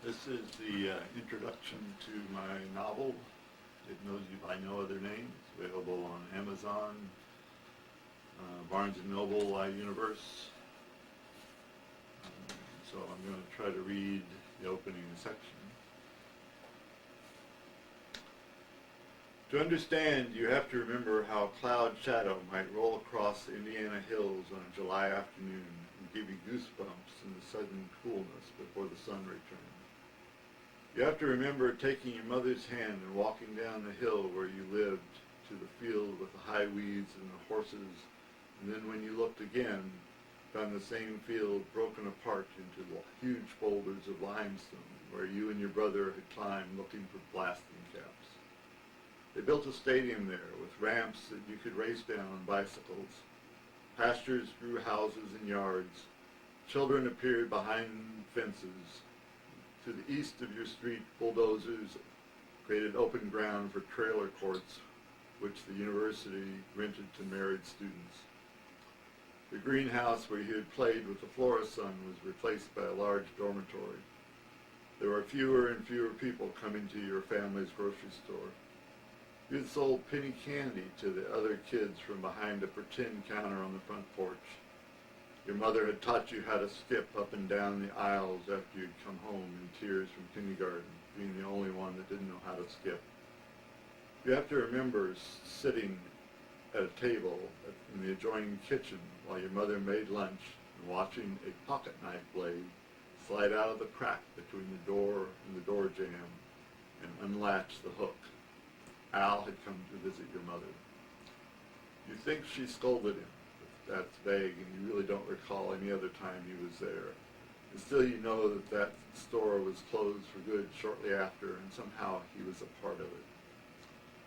This is the introduction to my novel, It Knows You by No Other Name. It's available on Amazon, Barnes & Noble, iUniverse. So I'm going to try to read the opening section. To understand, you have to remember how a cloud shadow might roll across the Indiana hills on a July afternoon and give you goosebumps in the sudden coolness before the sun returned. You have to remember taking your mother's hand and walking down the hill where you lived to the field with the high weeds and the horses, and then when you looked again, found the same field broken apart into huge boulders of limestone where you and your brother had climbed looking for blasting caps. They built a stadium there with ramps that you could race down on bicycles. Pastures grew houses and yards. Children appeared behind fences. To the east of your street, bulldozers created open ground for trailer courts, which the university rented to married students. The greenhouse where you had played with the florist's son was replaced by a large dormitory. There were fewer and fewer people coming to your family's grocery store. You had sold penny candy to the other kids from behind a pretend counter on the front porch. Your mother had taught you how to skip up and down the aisles after you'd come home in tears from kindergarten, being the only one that didn't know how to skip. You have to remember sitting at a table in the adjoining kitchen while your mother made lunch and watching a pocket knife blade slide out of the crack between the door and the door jamb and unlatch the hook. Al had come to visit your mother. You think she scolded him, but that's vague and you really don't recall any other time he was there. And still you know that that store was closed for good shortly after, and somehow he was a part of it.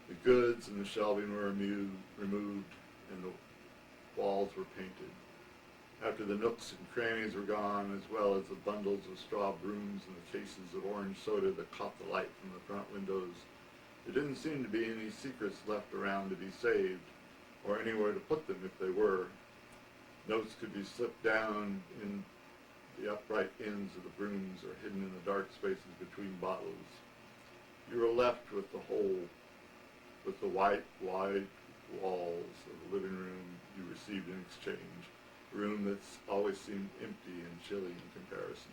The goods and the shelving were removed and the walls were painted. After the nooks and crannies were gone, as well as the bundles of straw brooms and the cases of orange soda that caught the light from the front windows, there didn't seem to be any secrets left around to be saved, or anywhere to put them if they were. Notes could be slipped down in the upright ends of the brooms or hidden in the dark spaces between bottles. You were left with the whole, with the white walls of the living room you received in exchange, a room that's always seemed empty and chilly in comparison.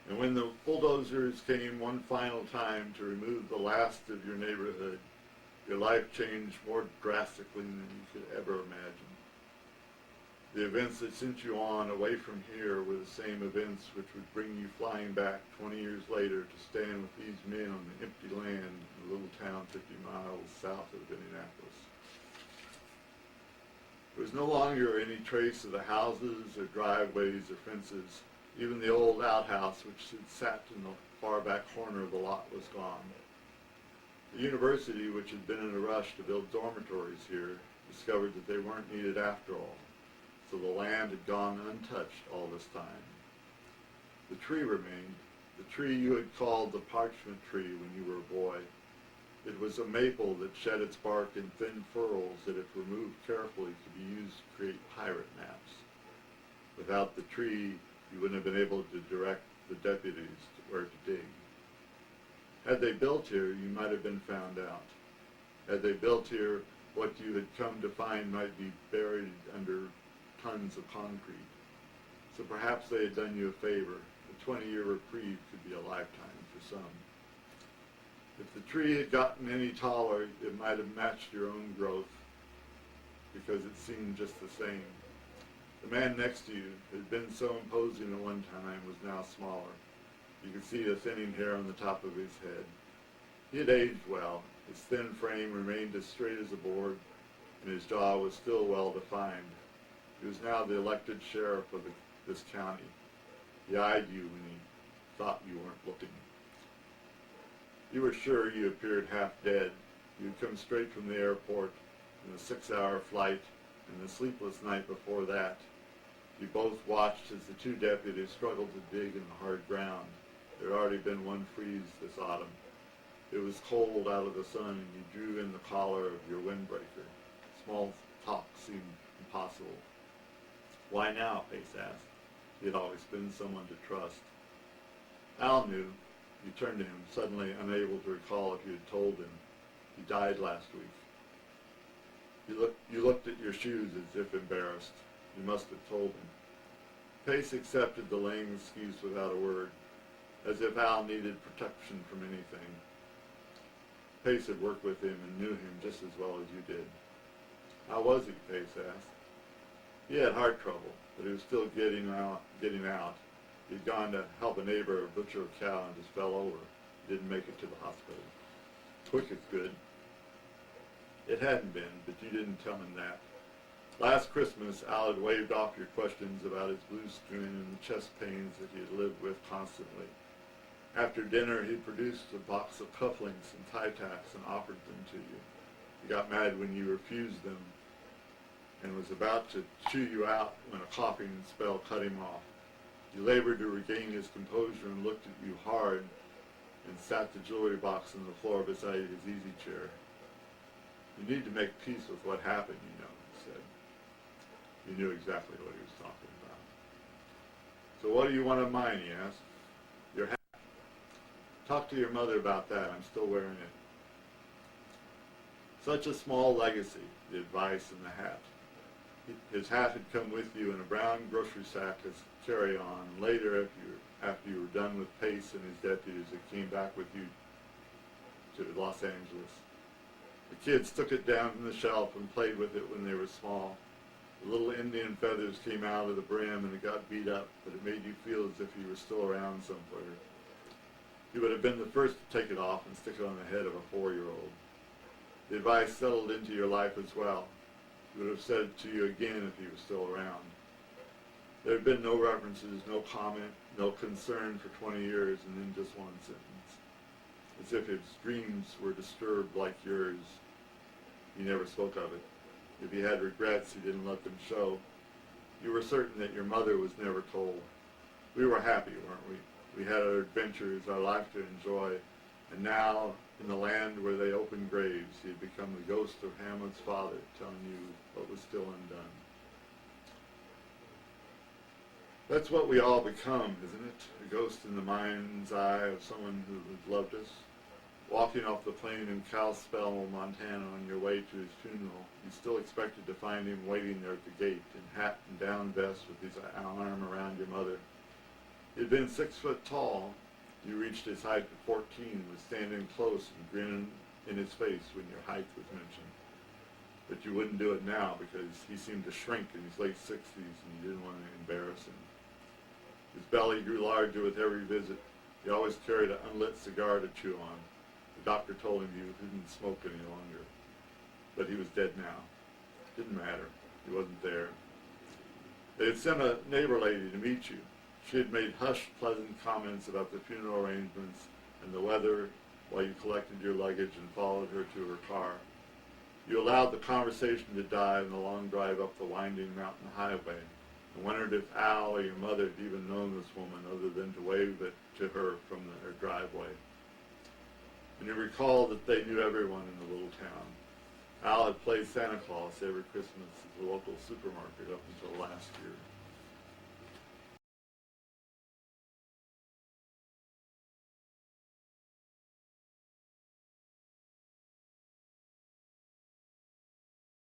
And when the bulldozers came one final time to remove the last of your neighborhood, your life changed more drastically than you could ever imagine. The events that sent you on away from here were the same events which would bring you flying back 20 years later to stand with these men on the empty land in a little town 50 miles south of Indianapolis. There was no longer any trace of the houses or driveways or fences. Even the old outhouse, which had sat in the far back corner of the lot, was gone. The university, which had been in a rush to build dormitories here, discovered that they weren't needed after all, so the land had gone untouched all this time. The tree remained, the tree you had called the parchment tree when you were a boy. It was a maple that shed its bark in thin furrows that, if removed carefully, could be used to create pirate maps. Without the tree, you wouldn't have been able to direct the deputies where to dig. Had they built here, you might have been found out. Had they built here, what you had come to find might be buried under tons of concrete. So perhaps they had done you a favor. A 20-year reprieve could be a lifetime for some. If the tree had gotten any taller, it might have matched your own growth, because it seemed just the same. The man next to you, who had been so imposing at one time, was now smaller. You could see the thinning hair on the top of his head. He had aged well. His thin frame remained as straight as a board, and his jaw was still well defined. He was now the elected sheriff of this county. He eyed you when he thought you weren't looking. You were sure you appeared half dead. You had come straight from the airport in a 6-hour flight and the sleepless night before that. You both watched as the two deputies struggled to dig in the hard ground. There had already been one freeze this autumn. It was cold out of the sun, and you drew in the collar of your windbreaker. Small talk seemed impossible. Why now? Pace asked. He had always been someone to trust. Al knew. He turned to him, suddenly unable to recall if you had told him. He died last week. You looked at your shoes as if embarrassed. You must have told him. Pace accepted the lame excuse without a word, as if Al needed protection from anything. Pace had worked with him and knew him just as well as you did. How was he? Pace asked. He had heart trouble, but he was still getting out. He'd gone to help a neighbor butcher a cow and just fell over. He didn't make it to the hospital. Quick as good. It hadn't been, but you didn't tell him that. Last Christmas, Al had waved off your questions about his blue string and the chest pains that he had lived with constantly. After dinner, he produced a box of cufflinks and tie tacks and offered them to you. He got mad when you refused them and was about to chew you out when a coughing spell cut him off. He labored to regain his composure and looked at you hard and sat the jewelry box on the floor beside his easy chair. You need to make peace with what happened, you know, he said. You knew exactly what he was talking about. So what do you want of mine, he asked. Your hat. Talk to your mother about that. I'm still wearing it. Such a small legacy, the advice and the hat. His hat had come with you in a brown grocery sack as carry-on. Later, after you were done with Pace and his deputies, it came back with you to Los Angeles. The kids took it down from the shelf and played with it when they were small. The little Indian feathers came out of the brim and it got beat up, but it made you feel as if you were still around somewhere. You would have been the first to take it off and stick it on the head of a 4-year-old. The advice settled into your life as well. He would have said it to you again if he was still around. There had been no references, no comment, no concern for 20 years, and then just one sentence. As if his dreams were disturbed like yours. He never spoke of it. If he had regrets, he didn't let them show. You were certain that your mother was never told. We were happy, weren't we? We had our adventures, our life to enjoy, and now, in the land where they open graves, he had become the ghost of Hamlet's father, telling you what was still undone. That's what we all become, isn't it? A ghost in the mind's eye of someone who had loved us. Walking off the plane in Kalispell, Montana, on your way to his funeral, you still expected to find him waiting there at the gate, in hat and down vest with his arm around your mother. He had been 6 foot tall. You reached his height at 14, was standing close and grinning in his face when your height was mentioned. But you wouldn't do it now because he seemed to shrink in his late 60s and you didn't want to embarrass him. His belly grew larger with every visit. He always carried an unlit cigar to chew on. The doctor told him you couldn't smoke any longer. But he was dead now. Didn't matter. He wasn't there. They had sent a neighbor lady to meet you. She had made hushed, pleasant comments about the funeral arrangements and the weather while you collected your luggage and followed her to her car. You allowed the conversation to die in the long drive up the winding mountain highway and wondered if Al or your mother had even known this woman other than to wave it to her from her driveway. And you recalled that they knew everyone in the little town. Al had played Santa Claus every Christmas at the local supermarket up until last year.